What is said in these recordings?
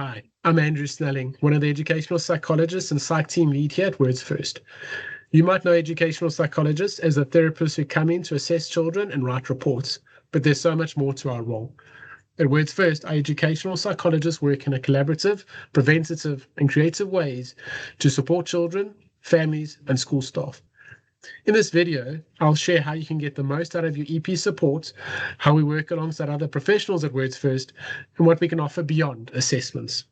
Hi, I'm Andrew Snelling, one of the educational psychologists and psych team lead here at Words First. You might know educational psychologists as the therapists who come in to assess children and write reports, but there's so much more to our role. At Words First, our educational psychologists work in a collaborative, preventative, and creative ways to support children, families, and school staff. In this video, I'll share how you can get the most out of your EP support, how we work alongside other professionals at Words First, and what we can offer beyond assessments.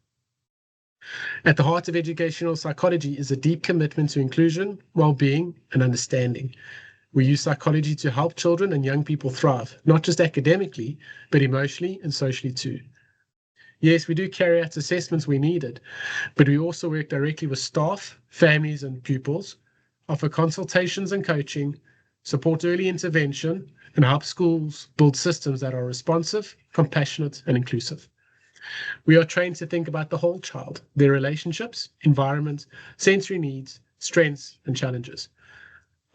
At the heart of educational psychology is a deep commitment to inclusion, well-being, and understanding. We use psychology to help children and young people thrive, not just academically, but emotionally and socially too. Yes, we do carry out assessments where needed, but we also work directly with staff, families, and pupils, offer consultations and coaching, support early intervention, and help schools build systems that are responsive, compassionate, and inclusive. We are trained to think about the whole child, their relationships, environment, sensory needs, strengths, and challenges.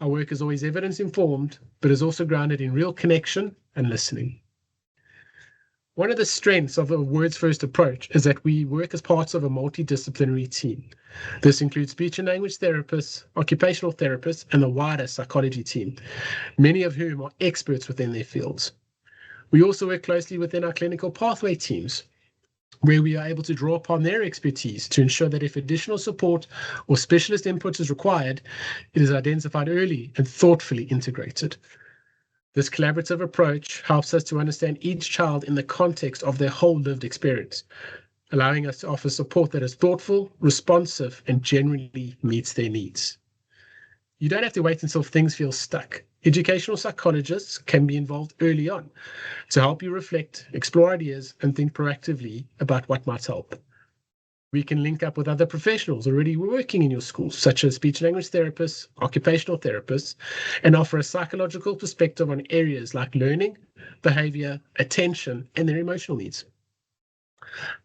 Our work is always evidence-informed, but is also grounded in real connection and listening. One of the strengths of a Words First approach is that we work as parts of a multidisciplinary team. This includes speech and language therapists, occupational therapists, and the wider psychology team, many of whom are experts within their fields. We also work closely within our clinical pathway teams, where we are able to draw upon their expertise to ensure that if additional support or specialist input is required, it is identified early and thoughtfully integrated. This collaborative approach helps us to understand each child in the context of their whole lived experience, allowing us to offer support that is thoughtful, responsive, and genuinely meets their needs. You don't have to wait until things feel stuck. Educational psychologists can be involved early on to help you reflect, explore ideas, and think proactively about what might help. We can link up with other professionals already working in your school, such as speech language therapists, occupational therapists, and offer a psychological perspective on areas like learning, behavior, attention, and their emotional needs.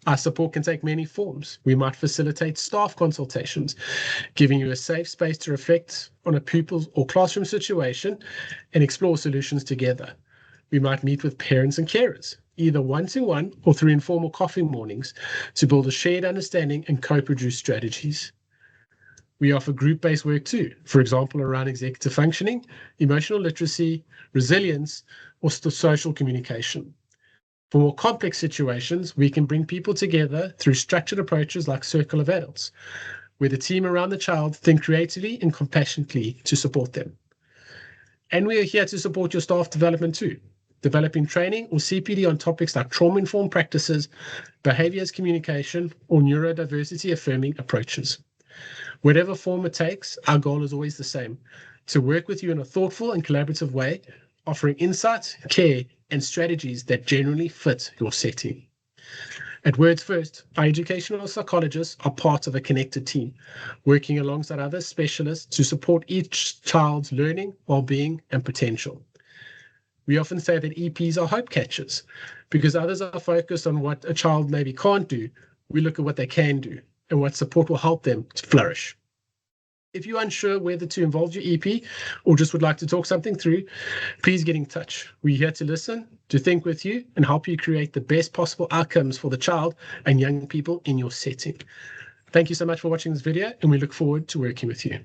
Our support can take many forms. We might facilitate staff consultations, giving you a safe space to reflect on a pupil or classroom situation and explore solutions together. We might meet with parents and carers, either one-to-one or through informal coffee mornings, to build a shared understanding and co-produce strategies. We offer group-based work too, for example, around executive functioning, emotional literacy, resilience, or social communication. For more complex situations, we can bring people together through structured approaches like Circle of Adults, where the team around the child think creatively and compassionately to support them. And we are here to support your staff development too, developing training or CPD on topics like trauma-informed practices, behaviors communication, or neurodiversity-affirming approaches. Whatever form it takes, our goal is always the same: to work with you in a thoughtful and collaborative way, offering insights, care, and strategies that generally fit your setting. At Words First, our educational psychologists are part of a connected team, working alongside other specialists to support each child's learning, well-being, and potential. We often say that EPs are hope catchers, because others are focused on what a child maybe can't do. We look at what they can do and what support will help them to flourish. If you're unsure whether to involve your EP or just would like to talk something through, please get in touch. We're here to listen, to think with you, and help you create the best possible outcomes for the child and young people in your setting. Thank you so much for watching this video, and we look forward to working with you.